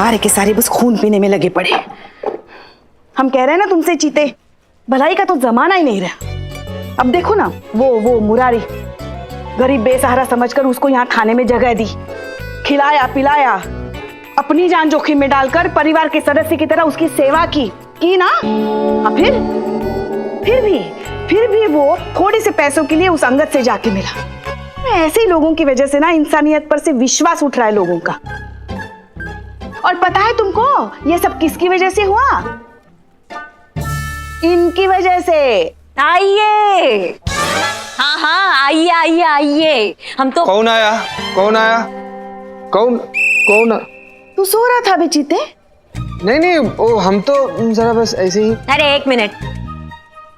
सारे के सारे बस खून पीने में लगे पड़े। हम कह रहे हैं ना तुमसे चीते, भलाई का तो जमाना ही नहीं रहा। अब देखो ना, वो मुरारी गरीब बेसहारा समझकर उसको यहाँ थाने में जगह दी, खिलाया पिलाया, अपनी जान जोखिम में डालकर परिवार के सदस्य की तरह उसकी सेवा की ना। हाँ, फिर भी वो थोड़ी से पैसों के लिए उस अंगद से जाके मिला। ऐसे ही लोगों की वजह से ना इंसानियत पर से विश्वास उठ रहा है लोगों का। और पता है तुमको ये सब किसकी वजह से हुआ? इनकी वजह से। आइए, हाँ आइए आइए आइए। हम तो कौन आया? कौन? तू सो रहा था बेचीते? नहीं, ओ हम तो जरा बस ऐसे ही। अरे एक मिनट,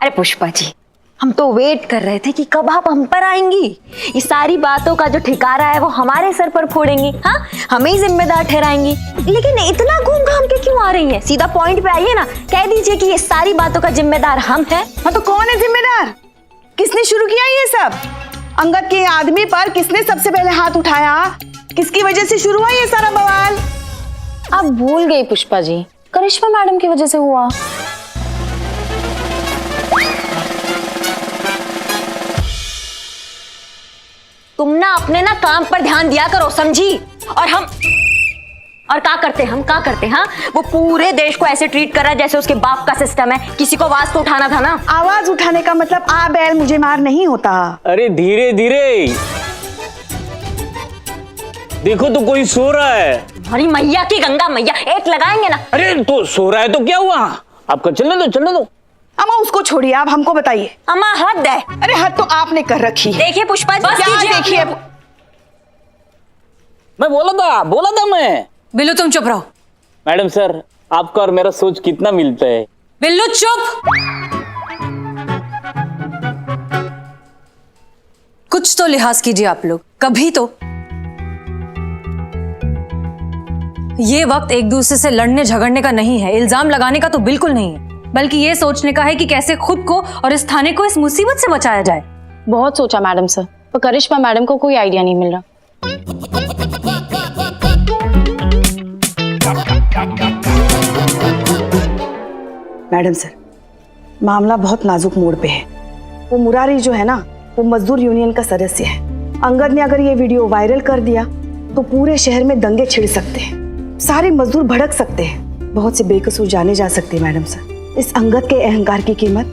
अरे पुष्पा जी, हम तो वेट कर रहे थे कि कब आप हम पर आएंगी। ये सारी बातों का जो ठिकारा है वो हमारे सर पर फोड़ेंगी, हाँ, हमें ही जिम्मेदार ठहराएंगी। लेकिन इतना घूम घाम के क्यों आ रही हैं? सीधा पॉइंट पे आइए ना, कह दीजिए कि ये सारी बातों का जिम्मेदार हम हैं। हाँ तो कौन है जिम्मेदार? किसने शुरू किया ये सब? अंगद के आदमी पर किसने सबसे पहले हाथ उठाया? किसकी वजह से शुरू हुआ ये सारा बवाल? आप भूल गई पुष्पा जी, करिश्मा मैडम की वजह से हुआ। तुम ना अपने ना काम पर ध्यान दिया करो, समझी? और क्या करते हाँ? वो पूरे देश को ऐसे ट्रीट कर रहा है जैसे उसके बाप का सिस्टम है। किसी को आवाज तो उठाना था ना। आवाज उठाने का मतलब आ बैल मुझे मार नहीं होता। अरे धीरे धीरे देखो तो कोई सो रहा है। हमारी मैया की गंगा मैया, एक लगाएंगे ना। अरे तो सो रहा है तो क्या हुआ? आपका चलने दो। अम्मा उसको छोड़िए, आप हमको बताइए। अम्मा हद है। अरे हद तो आपने कर रखी है। देखिए पुष्पा जी, क्या देखिए? मैं बोला था मैं। बिल्लू तुम चुप रहो। मैडम सर, आपका और मेरा सोच कितना मिलता है। बिल्लू चुप। कुछ तो लिहाज कीजिए आप लोग, कभी तो। ये वक्त एक दूसरे से लड़ने झगड़ने का नहीं है, इल्जाम लगाने का तो बिल्कुल नहीं है, बल्कि ये सोचने का है कि कैसे खुद को और इस थाने को इस मुसीबत से बचाया जाए। बहुत सोचा मैडम सर, पर करिश्मा मैडम को कोई आइडिया नहीं मिल रहा। मैडम सर, मामला बहुत नाजुक मोड़ पे है। वो मुरारी जो है ना, वो मजदूर यूनियन का सदस्य है। अंगद ने अगर ये वीडियो वायरल कर दिया तो पूरे शहर में दंगे छिड़ सकते हैं, सारे मजदूर भड़क सकते हैं, बहुत से बेकसूर जाने जा सकते हैं। मैडम सर, इस अंगद के अहंकार की कीमत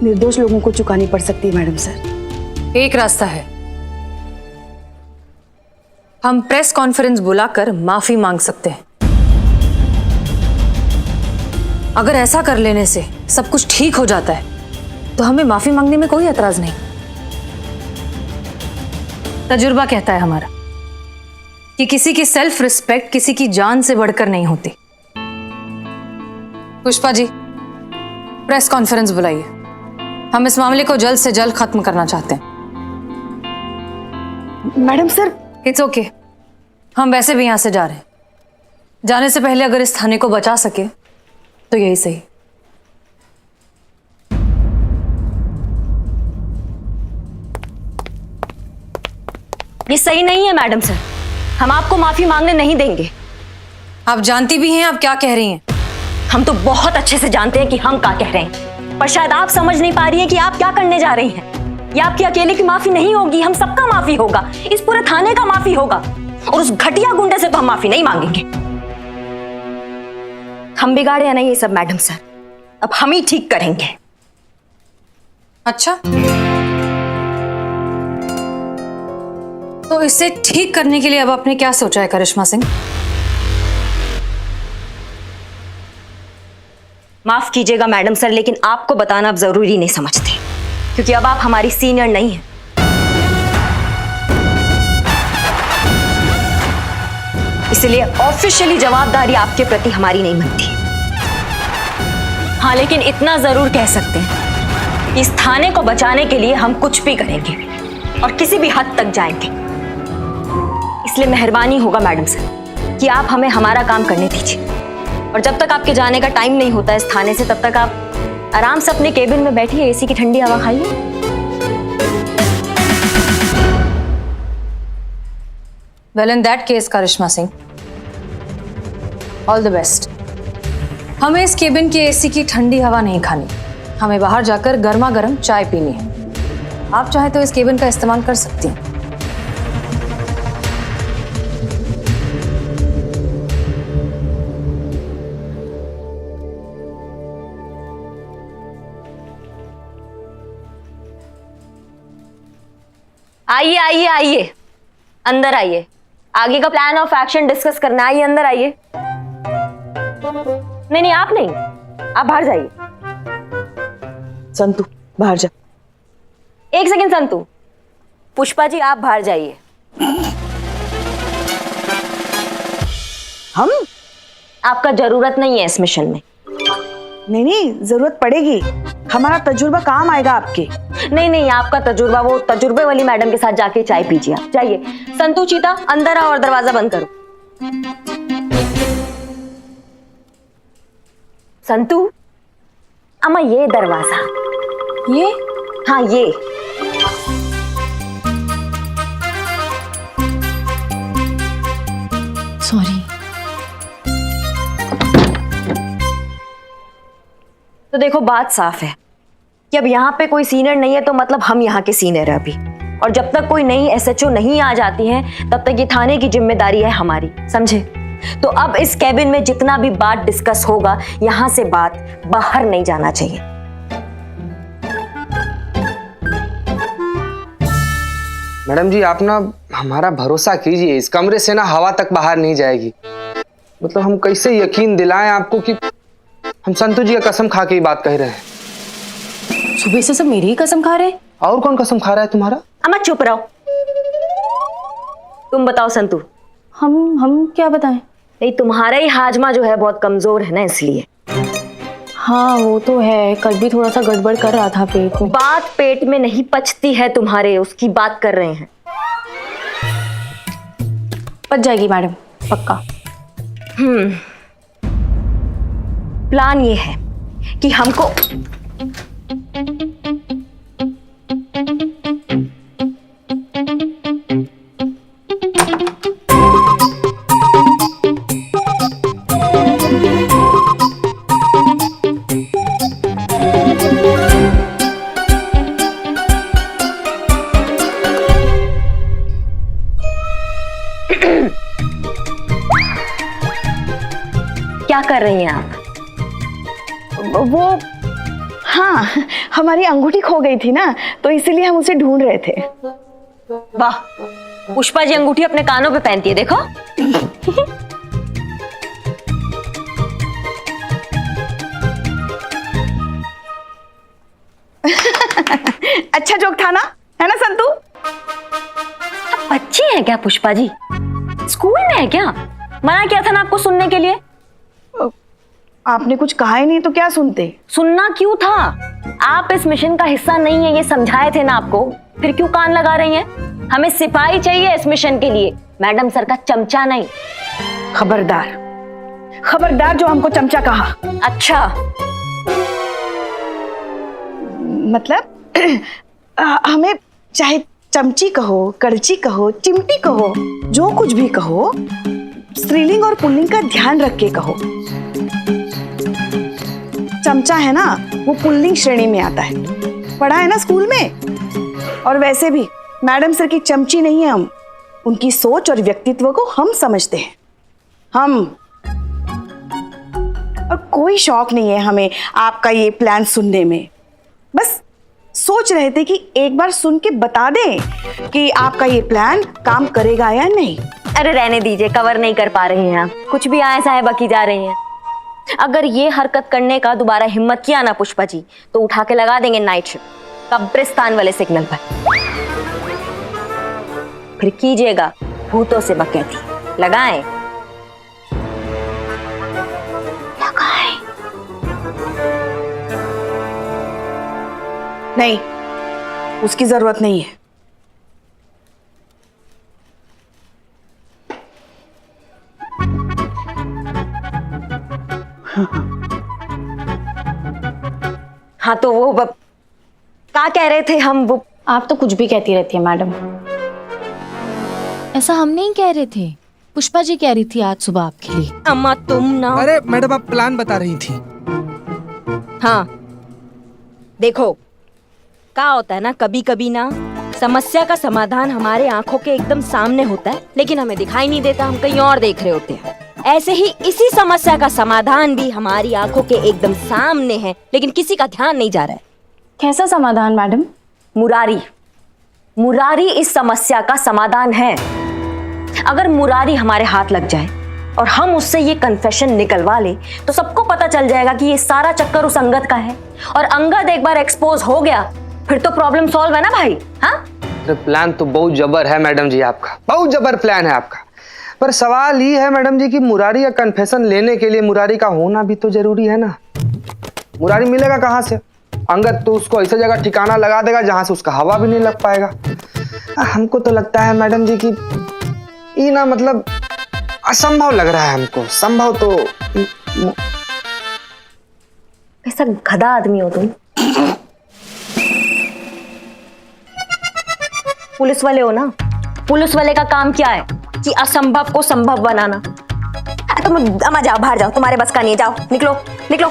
निर्दोष लोगों को चुकानी पड़ सकती है। मैडम सर, एक रास्ता है, हम प्रेस कॉन्फ्रेंस बुलाकर माफी मांग सकते हैं। अगर ऐसा कर लेने से सब कुछ ठीक हो जाता है तो हमें माफी मांगने में कोई एतराज नहीं। तजुर्बा कहता है हमारा कि किसी की सेल्फ रिस्पेक्ट किसी की जान से बढ़कर नहीं होती। पुष्पा जी, प्रेस कॉन्फ्रेंस बुलाइए। हम इस मामले को जल्द से जल्द खत्म करना चाहते हैं। मैडम सर, इट्स ओके, हम वैसे भी यहां से जा रहे हैं। जाने से पहले अगर इस थाने को बचा सके तो यही सही। ये सही नहीं है मैडम सर, हम आपको माफी मांगने नहीं देंगे। आप जानती भी हैं आप क्या कह रही हैं। हम तो बहुत अच्छे से जानते हैं कि हम क्या कह रहे हैं, पर शायद आप समझ नहीं पा रही हैं कि आप क्या करने जा रही हैं। ये आपकी अकेले की माफी नहीं होगी, हम सबका माफी होगा, इस पूरे थाने का माफी होगा। और उस घटिया गुंडे से तो हम माफी नहीं मांगेंगे। हम बिगाड़े हैं नहीं ये सब मैडम सर, अब हम ही ठीक करेंगे। अच्छा, तो इसे ठीक करने के लिए अब आपने क्या सोचा है करिश्मा सिंह? माफ कीजिएगा मैडम सर, लेकिन आपको बताना अब जरूरी नहीं समझते, क्योंकि अब आप हमारी सीनियर नहीं हैं। इसलिए ऑफिशियली जवाबदारी आपके प्रति हमारी नहीं बनती। हाँ, लेकिन इतना जरूर कह सकते हैं कि इस थाने को बचाने के लिए हम कुछ भी करेंगे और किसी भी हद तक जाएंगे। इसलिए मेहरबानी होगा मैडम सर कि आप हमें हमारा काम करने दीजिए, और जब तक आपके जाने का टाइम नहीं होता इस थाने से, तब तक आप आराम से अपने केबिन में बैठिए, एसी की ठंडी हवा खाइए। Well in that case Karishma Singh, all the best. हमें इस केबिन के एसी की ठंडी हवा नहीं खानी, हमें बाहर जाकर गर्मा गर्म चाय पीनी है। आप चाहे तो इस केबिन का इस्तेमाल कर सकती हैं। आइए आइए आइए, अंदर आइए। आगे का प्लान ऑफ एक्शन डिस्कस करना है। आइए अंदर आइए। नहीं नहीं, आप नहीं, आप बाहर जाइए। संतु बाहर जा। एक सेकंड संतु, पुष्पा जी आप बाहर जाइए। हम आपका जरूरत नहीं है इस मिशन में। नहीं नहीं, जरूरत पड़ेगी, हमारा तजुर्बा काम आएगा आपके। नहीं नहीं, आपका तजुर्बा वो तजुर्बे वाली मैडम के साथ जाके चाय पीजिए। आप जाइए। संतु चीता अंदर आओ और दरवाजा बंद करो। संतु अम्मा, ये दरवाजा, ये हाँ ये। सॉरी। तो देखो बात साफ है कि अब यहाँ पे कोई सीनियर नहीं है, तो मतलब हम यहाँ के सीनियर है अभी। और जब तक कोई नई एसएचओ नहीं आ जाती है तब तक ये थाने की जिम्मेदारी है हमारी, समझे? तो अब इस कैबिन में जितना भी बात डिस्कस होगा, यहाँ से बात बाहर नहीं जाना चाहिए। मैडम जी, आप ना हमारा भरोसा कीजिए, इस कमरे से ना हवा तक बाहर नहीं जाएगी। मतलब हम कैसे यकीन दिलाएं आपको कि हम संतु जी का कसम खा के ये बात कह रहे हैं। सुबह से सब मेरी ही कसम खा रहे हैं। और कौन कसम खा रहा है तुम्हारा? अम्मा चुप रहो। तुम बताओ संतु। हम क्या बताएं? नहीं, तुम्हारा ही हाजमा जो है बहुत कमजोर है ना, इसलिए। हाँ वो तो है, कल भी थोड़ा सा गड़बड़ कर रहा था पेट में। बात पेट में नहीं पचती है तुम्हारे, उसकी बात कर रहे हैं। पच जाएगी मैडम, पक्का। प्लान ये है कि हमको क्या कर रही हैं आप? वो हाँ, हमारी अंगूठी खो गई थी ना, तो इसीलिए हम उसे ढूंढ रहे थे। वाह, पुष्पा जी अंगूठी अपने कानों पे पहनती है, देखो। अच्छा जोक था ना, है ना संतु? आप बच्ची हैं क्या पुष्पा जी? स्कूल में है क्या? मना किया था ना आपको सुनने के लिए। आपने कुछ कहा ही नहीं तो क्या सुनते? सुनना क्यों था? आप इस मिशन का हिस्सा नहीं है, ये समझाए थे ना आपको, फिर क्यों कान लगा रही हैं? हमें सिपाही चाहिए इस मिशन के लिए, मैडम सर का चमचा नहीं। खबरदार, खबरदार जो हमको चमचा कहा। अच्छा, मतलब हमें चाहे चमची कहो, करची कहो, चिमटी कहो, जो कुछ भी कहो, स्त्रीलिंग और पुल्लिंग का ध्यान रख के कहो। चमचा है ना, वो पुल्लिंग श्रेणी में आता है, पढ़ा है ना स्कूल में। और वैसे भी मैडम सर की चमची नहीं है हम, उनकी सोच और व्यक्तित्व को हम समझते हैं। हम और कोई शौक नहीं है हमें आपका ये प्लान सुनने में, बस सोच रहे थे कि एक बार सुन के बता दें कि आपका ये प्लान काम करेगा या नहीं। अरे रहने दीजिए, कवर नहीं कर पा रही हैं आप, कुछ भी आए साहे बकी जा रही हैं। अगर ये हरकत करने का दोबारा हिम्मत किया ना पुष्पा जी, तो उठा के लगा देंगे नाइट शिफ्ट कब्रिस्तान वाले सिग्नल पर। फिर कीजिएगा भूतों से बकैती। लगाएं लगाएं। नहीं, उसकी जरूरत नहीं है। हाँ तो वो क्या कह रहे थे हम? वो आप तो कुछ भी कहती रहती है मैडम। ऐसा हम नहीं कह रहे थे, पुष्पा जी कह रही थी आज सुबह आपके लिए। अम्मा तुम ना। अरे मैडम आप प्लान बता रही थी। हाँ देखो, क्या होता है ना, कभी कभी ना समस्या का समाधान हमारे आंखों के एकदम सामने होता है, लेकिन हमें दिखाई नहीं देता, हम कहीं और देख रहे होते हैं। ऐसे ही इसी समस्या का समाधान भी हमारी आंखों के एकदम सामने है, लेकिन किसी का ध्यान नहीं जा रहा है। कैसा समाधान मैडम? मुरारी, मुरारी इस समस्या का समाधान है। अगर मुरारी हमारे हाथ लग जाए और हम उससे ये कन्फेशन निकलवा ले तो सबको पता चल जाएगा कि ये सारा चक्कर उस अंगद का है, और अंगद एक बार एक्सपोज हो गया फिर तो प्रॉब्लम सॉल्व है ना भाई। हाँ, अरे प्लान तो बहुत जबर है मैडम जी आपका, बहुत जबर प्लान है आपका। पर सवाल ये है मैडम जी कि मुरारी का कन्फेशन लेने के लिए मुरारी का होना भी तो जरूरी है ना। मुरारी मिलेगा कहाँ से? अंगद तो उसको ऐसा जगह ठिकाना लगा देगा जहां से उसका हवा भी नहीं लग पाएगा। हमको तो लगता है मैडम जी कि ये ना मतलब असंभव लग रहा है हमको। संभव तो ऐसा गधा आदमी हो तुम। पुलिस वाले हो ना, पुलिस वाले का काम क्या है कि असंभव को संभव बनाना। तुम अम्मा जाओ, बाहर जाओ, तुम्हारे बस का नहीं है, जाओ, निकलो निकलो।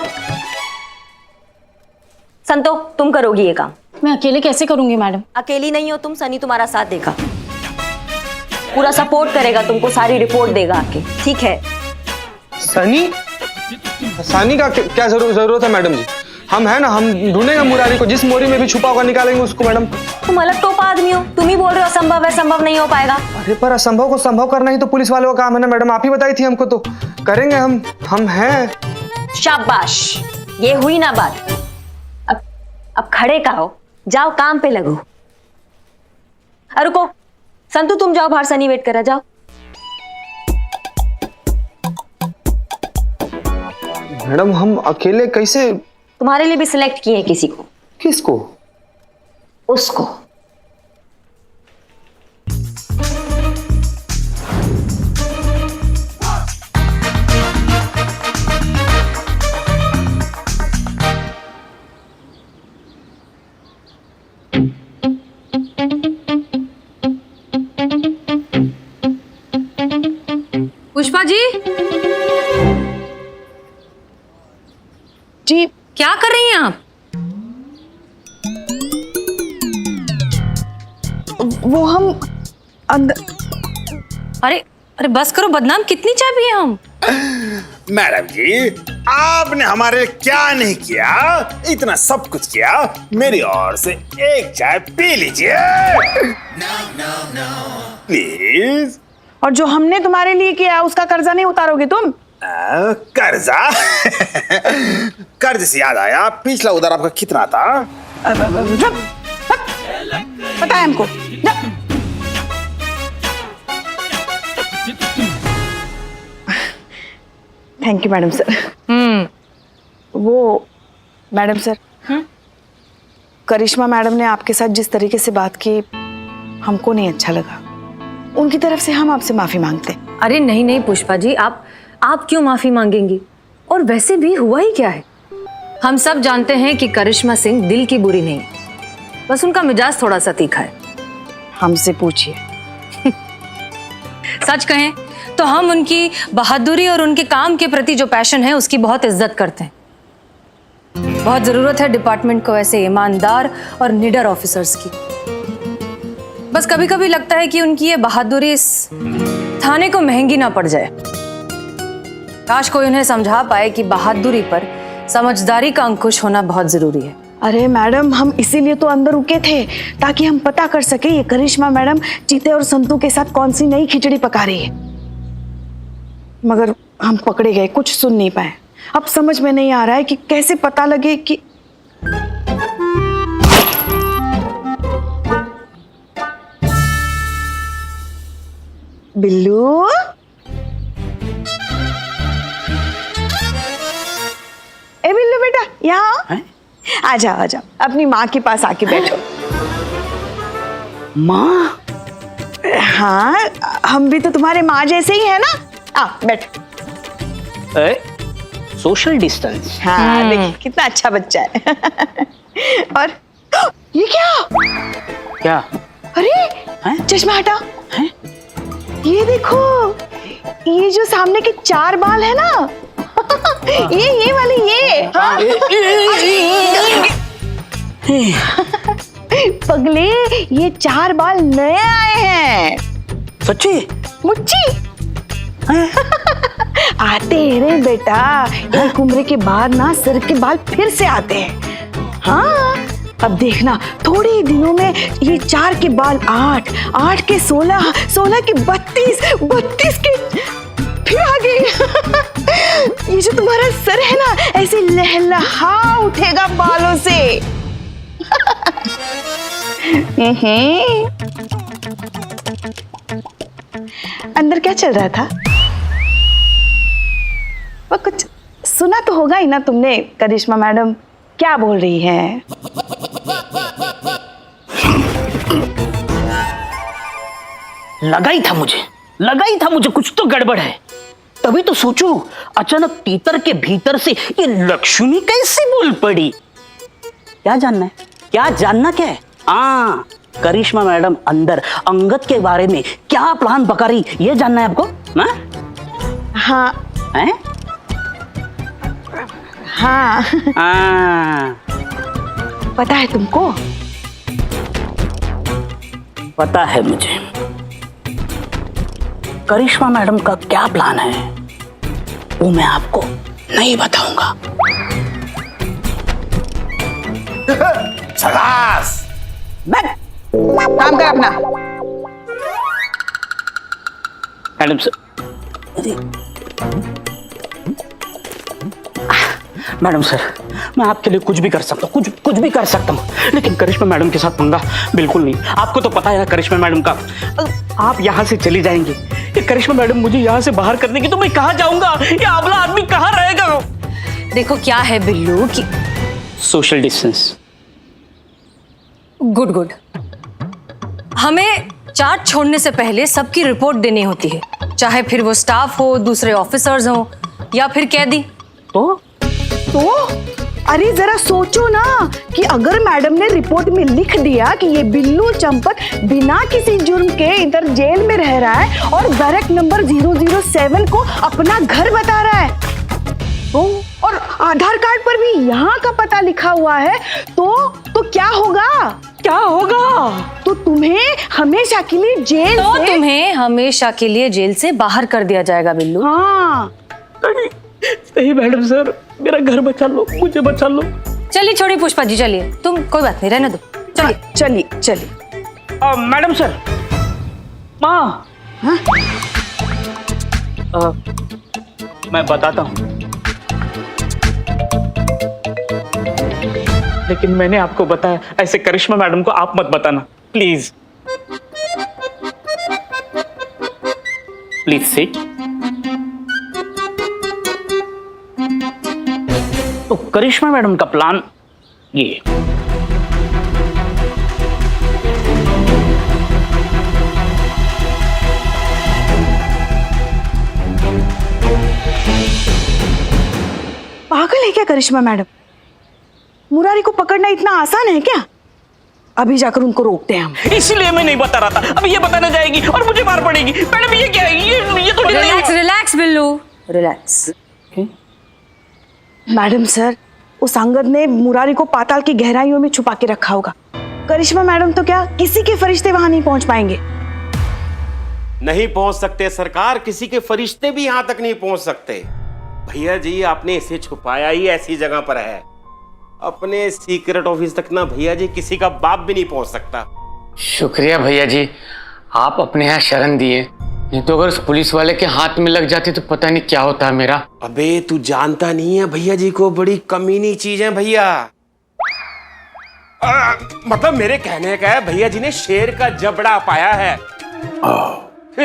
संतो तुम करोगी ये काम। मैं अकेले कैसे करूंगी मैडम? अकेली नहीं हो तुम, सनी तुम्हारा साथ देगा, पूरा सपोर्ट करेगा तुमको, सारी रिपोर्ट देगा आके, ठीक है? सनी, सनी का क्या जरूरत है मैडम जी? हम है ना, हम ढूंढेंगे मुरारी को, जिस मोरी में भी छुपा होगा निकालेंगे उसको मैडम। तुम अलग टोपा आदमी हो, तुम ही बोल रहे हो असंभव है, संभव नहीं हो पाएगा। अरे पर असंभव को संभव करना ही तो पुलिस वालों का काम है ना मैडम, आप ही बताई थी हमको, तो करेंगे हम हैं। शाबाश, ये हुई ना बात। अब खड़े का हो, जाओ काम पे लगो। अरे रुको संतू, तुम जाओ बाहर, सनी वेट कर रहा, जाओ। मैडम हम अकेले कैसे? तुम्हारे लिए भी सिलेक्ट किए हैं किसी को। किसको? उसको। पुष्पा जी, जी क्या कर रही हैं आप? वो हम अंदर। अरे अरे बस करो, बदनाम कितनी चाय पिए हम। मैडम जी, आपने हमारे क्या नहीं किया, इतना सब कुछ किया। मेरी ओर से एक चाय पी लीजिए प्लीज। और जो हमने तुम्हारे लिए किया उसका कर्जा नहीं उतारोगे तुम? कर्जा? कर्ज से याद आया, पिछला उधार आपका कितना था? पता है हमको। Thank you madam sir. वो मैडम सर, करिश्मा मैडम ने आपके साथ जिस तरीके से बात की हमको नहीं अच्छा लगा। उनकी तरफ से हम आपसे माफी मांगते हैं। अरे नहीं नहीं पुष्पा जी, आप क्यों माफी मांगेंगी? और वैसे भी हुआ ही क्या है? हम सब जानते हैं कि करिश्मा सिंह दिल की बुरी नहीं, बस उनका मिजाज थोड़ा सा तीखा है। हमसे पूछिए। सच कहें तो हम उनकी बहादुरी और उनके काम के प्रति जो पैशन है उसकी बहुत इज्जत करते हैं। बहुत जरूरत है डिपार्टमेंट को ऐसे ईमानदार और निडर ऑफिसर्स की। बस कभी कभी लगता है कि उनकी ये बहादुरी इस थाने को महंगी ना पड़ जाए। काश कोई उन्हें समझा पाए कि बहादुरी पर समझदारी का अंकुश होना बहुत जरूरी है। अरे मैडम, हम इसीलिए तो अंदर रुके थे ताकि हम पता कर सके ये करिश्मा मैडम चीते और संतू के साथ कौन सी नई खिचड़ी पका रही है। मगर हम पकड़े गए, कुछ सुन नहीं पाए। अब समझ में नहीं आ रहा है कि कैसे पता लगे कि बिल्लू, ए बिल्लू बेटा यहाँ आ जाओ, आ जाओ, अपनी माँ के पास आके बैठो। माँ? हाँ, हम भी तो तुम्हारे माँ जैसे ही है ना। आ बैठो। Social distance. हाँ देखिए कितना अच्छा बच्चा है। और ये क्या? क्या? अरे चश्मा हटा। ये देखो, ये जो सामने के 4 बाल है ना, ये वाले ये, हाँ? पगले, ये 4 बाल नए आए हैं। सच्ची? मुच्ची आते हैं रे बेटा, एक उम्र के बाद ना सिर के बाल फिर से आते हैं। हाँ, अब देखना थोड़े ही दिनों में ये 4 के बाल 8, 8 के 16, 16 के 32, 32 के फिर आ गए। ये जो तुम्हारा सर है ना, ऐसे लहलहा उठेगा बालों से। अंदर क्या चल रहा था? वो कुछ सुना तो होगा ही ना तुमने, करिश्मा मैडम क्या बोल रही है? लगा ही था मुझे कुछ तो गड़बड़ है। तभी तो सोचूं, अचानक तीतर के भीतर से ये लक्ष्मी कैसे बोल पड़ी। क्या जानना है? हाँ, करिश्मा मैडम अंदर अंगद के बारे में क्या प्लान पका रही, ये जानना है आपको? हाँ हैं? हाँ पता है तुमको? पता है मुझे। करिश्मा मैडम का क्या प्लान है वो मैं आपको नहीं बताऊंगा। शाबाश। काम कर अपना। मैडम सर, मैडम सर, मैं आपके लिए कुछ भी कर सकता हूँ, कुछ भी कर सकता हूँ, लेकिन करिश्मा मैडम के साथ पंगा बिल्कुल नहीं। आपको तो पता है ना करिश्मा मैडम का, आप यहाँ से चली जाएंगी, ये करिश्मा मैडम मुझे यहाँ से बाहर कर देगी तो मैं कहाँ जाऊंगा? ये अबला आदमी कहाँ रहेगा? देखो क्या है बिल्लू कि सोशल डिस्टेंस। गुड। हमें चार्ट छोड़ने से पहले सबकी रिपोर्ट देनी होती है, चाहे फिर वो स्टाफ हो, दूसरे ऑफिसर्स हो या फिर कैदी। तो अरे जरा सोचो ना कि अगर मैडम ने रिपोर्ट में लिख दिया कि ये बिल्लू चंपत बिना किसी जुर्म के इधर जेल में रह रहा है और बैरक नंबर 007 को अपना घर बता रहा है, तो और आधार कार्ड पर भी यहाँ का पता लिखा हुआ है, तो क्या होगा? तो तुम्हें हमेशा के लिए जेल से बाहर कर दिया जाएगा बिल्लू। हाँ सही मैडम सर, मेरा घर बचा लो, मुझे बचा लो। चलिए छोड़िए पुष्पा जी, चलिए, तुम कोई बात नहीं, रहने दो। चलिए। मैडम सर, माँ, मैं बताता हूँ, लेकिन मैंने आपको बताया, ऐसे करिश्मा मैडम को आप मत बताना, प्लीज सिट। तो करिश्मा मैडम का प्लान ये, पागल है क्या करिश्मा मैडम? मुरारी को पकड़ना इतना आसान है क्या? अभी जाकर उनको रोकते हैं हम। इसलिए मैं नहीं बता रहा था, अभी ये बताने जाएगी और मुझे मार पड़ेगी। मैडम ये क्या है? ये तो relax Billu, relax. Madam sir, उस अंगद ने मुरारी को पाताल की गहराइयों में छुपा के रखा होगा। करिश्मा मैडम तो क्या किसी के फरिश्ते वहां नहीं पहुंच पाएंगे। नहीं पहुंच सकते सरकार, किसी के फरिश्ते भी यहां तक नहीं पहुंच सकते। भैया जी, आपने इसे छुपाया ही ऐसी जगह पर है, अपने सीक्रेट ऑफिस तक ना भैया जी किसी का बाप भी नहीं पहुंच सकता। शुक्रिया भैया जी, आप अपने यहाँ शरण दिए, नहीं तो अगर उस पुलिस वाले के हाथ में लग जाती तो पता नहीं क्या होता है मेरा। अबे तू जानता नहीं है भैया जी को, बड़ी कमीनी चीज है भैया। मतलब मेरे कहने का है, भैया जी ने शेर का जबड़ा पाया है।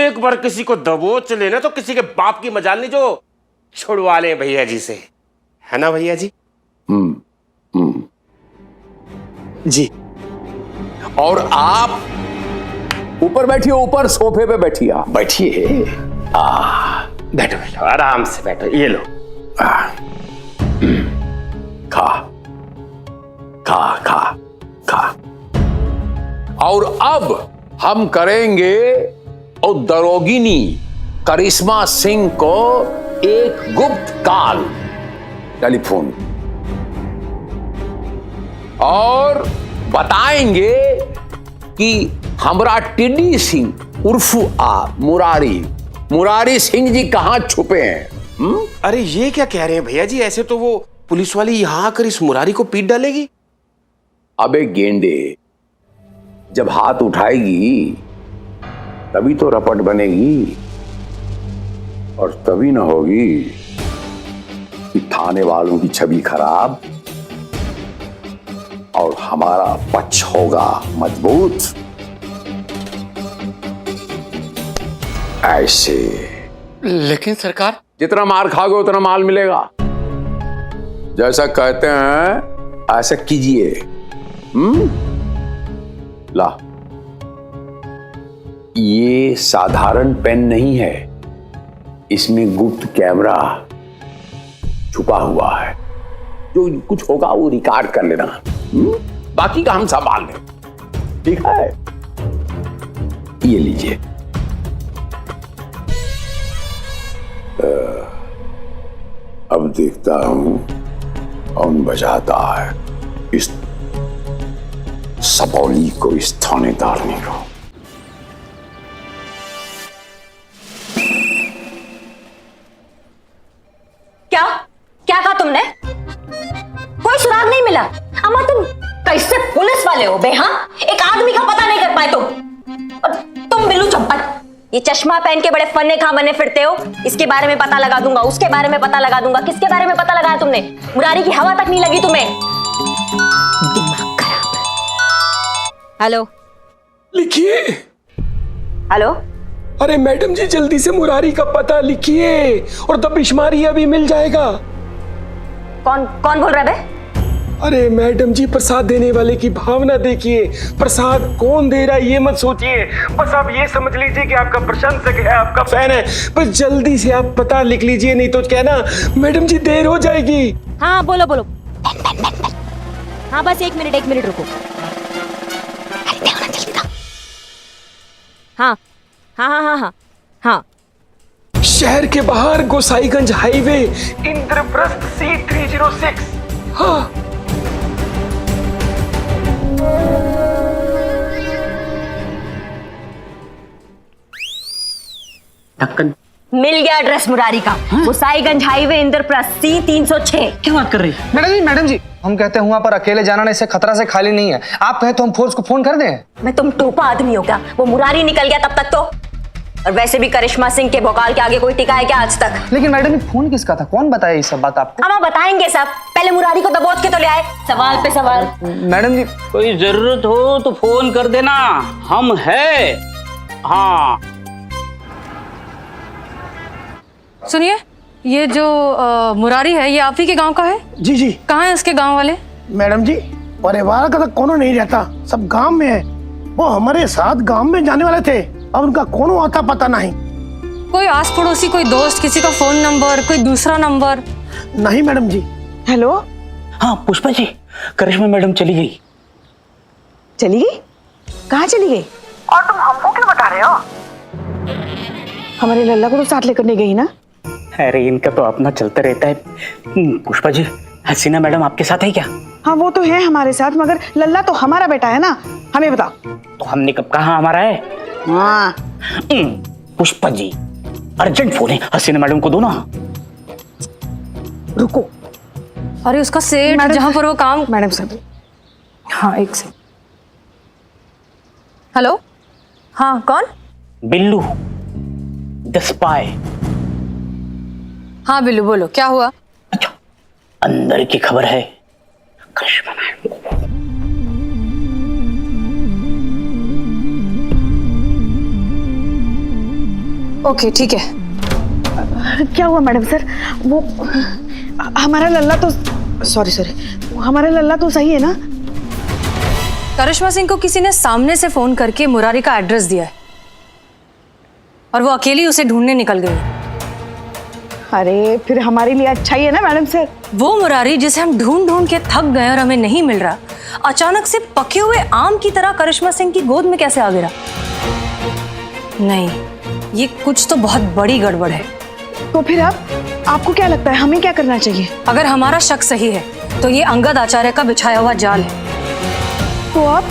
एक बार किसी को दबोच लेना तो किसी के बाप की मजाल नहीं, जो छुड़वा ले भैया जी से, है ना भैया जी? जी। और आप ऊपर बैठिए, ऊपर सोफे पे बैठिए, बैठिए। बैठो बैठो, आराम से बैठो, ये लो। खा खा खा खा। और अब हम करेंगे और दरोगिनी करिश्मा सिंह को एक गुप्त कॉल टेलीफोन और बताएंगे कि हमरा टिड्डी सिंह उर्फ मुरारी सिंह जी कहां छुपे हैं। अरे ये क्या कह रहे हैं भैया जी? ऐसे तो वो पुलिस वाली यहां आकर इस मुरारी को पीट डालेगी। अबे गेंडे, जब हाथ उठाएगी तभी तो रपट बनेगी, और तभी ना होगी कि थाने वालों की छवि खराब और हमारा पक्ष होगा मजबूत। ऐसे। लेकिन सरकार, जितना मार खाओगे उतना माल मिलेगा। जैसा कहते हैं ऐसा कीजिए। ला, ये साधारण पेन नहीं है, इसमें गुप्त कैमरा छुपा हुआ है। जो कुछ होगा वो रिकॉर्ड कर लेना। बाकी का हम संभाल लें, ठीक है? ये लीजिए। अब देखता हूं कौन बजाता है इस सबौली को, इस थानेदारनी को। क्या क्या कहा तुमने? कोई सुराग नहीं मिला? अम्मा तुम कैसे पुलिस वाले हो बे? हाँ, एक आदमी का पता नहीं कर पाए तुम। और तुम बिल्लू चंपट, ये चश्मा पहन के बड़े फन्ने खा बने फिरते हो। इसके बारे में पता लगा दूंगा, उसके बारे में पता लगा दूंगा। किसके बारे में पता लगाया तुमने? मुरारी की हवा तक नहीं लगी तुम्हें। दिमाग खराब। हेलो, लिखिए। हेलो। अरे मैडम जी, जल्दी से मुरारी का पता लिखिए और दबिशमारी अभी मिल जाएगा। कौन कौन बोल रहा है बे? अरे मैडम जी, प्रसाद देने वाले की भावना देखिए। प्रसाद कौन दे रहा है ये मत सोचिए, बस आप ये समझ लीजिए कि आपका प्रशंसक है, आपका फैन है। बस जल्दी से आप पता लिख लीजिए, नहीं तो क्या ना मैडम जी देर हो जाएगी। हाँ बोलो बोलो। हाँ बस एक मिनट रुको। अरे देखो ना जल्दी का। हाँ हाँ हाँ हाँ हाँ हाँ। शहर के बाहर गोसाईगंज हाईवे, इंद्रप्रस्थ C306। हाँ, मिल गया एड्रेस मुरारी का। Gosaiganj highway, Indraprastha, C306। क्या बात कर रही है? मैडम जी, हम कहते हैं वहां पर अकेले जाना ना, इससे खतरा से खाली नहीं है। आप कहे तो हम फोर्स को फोन कर दें। मैं तुम टोपा आदमी हो क्या? वो मुरारी निकल गया तब तक तो। और वैसे भी करिश्मा सिंह के भोकाल के आगे कोई टिका है क्या आज तक? लेकिन मैडम, फोन किसका था? कौन बताया ये सब बात आपको? हम बताएंगे सब। पहले मुरारी को दबोच के तो ले आए। सवाल पे सवाल। मैडम जी, कोई जरूरत हो तो फोन कर देना, हम है। हाँ सुनिए, ये जो मुरारी है, ये आप ही के गांव का है? जी जी। कहाँ है उसके गांव वाले? मैडम जी, परिवार का तो कोनो नहीं रहता, सब गांव में है। वो हमारे साथ गांव में जाने वाले थे, अब उनका कौन आता पता नहीं। कोई आस पड़ोसी, कोई दोस्त, किसी का फोन नंबर, कोई दूसरा नंबर? नहीं मैडम जी। हेलो। हाँ पुष्पा जी, करिश्मा मैडम चली गई। चली गई? कहाँ चली गई? और तुम हमको क्यों बता रहे हो? हमारे लल्ला को तो साथ लेकर नहीं गई ना? अरे इनका तो अपना चलता रहता है। पुष्पा जी, हसीना मैडम आपके साथ है क्या? हाँ वो तो है हमारे साथ, मगर लल्ला तो हमारा बेटा है ना, हमें बताओ। तो हमने कब कहा हमारा है? हाँ। पुष्पा जी, अर्जेंट फोन है, हसीना मैडम को दो ना। रुको। अरे उसका सेठ जहाँ पर वो काम। Madam sir. हाँ एक सेकंड। हेलो। हाँ कौन? Billu the spy. हाँ बिल्लू बोलो, क्या हुआ? अच्छा, अंदर की खबर है। करिश्मा मैडम। ओके ठीक है। क्या हुआ मैडम सर? वो हमारा लल्ला तो सॉरी हमारा लल्ला तो सही है ना? करिश्मा सिंह को किसी ने सामने से फोन करके मुरारी का एड्रेस दिया है और वो अकेली उसे ढूंढने निकल गई। अरे फिर हमारे लिए अच्छा ही है ना मैडम सर। वो मुरारी जिसे हम ढूंढ ढूंढ के थक गए और हमें नहीं मिल रहा, अचानक से पके हुए आम की तरह करिश्मा सिंह की गोद में कैसे आ गिरा? नहीं, ये कुछ तो बहुत बड़ी गड़बड़ है। तो फिर अब आपको क्या लगता है हमें क्या करना चाहिए? अगर हमारा शक सही है तो ये अंगद आचार्य का बिछाया हुआ जाल है। तो अब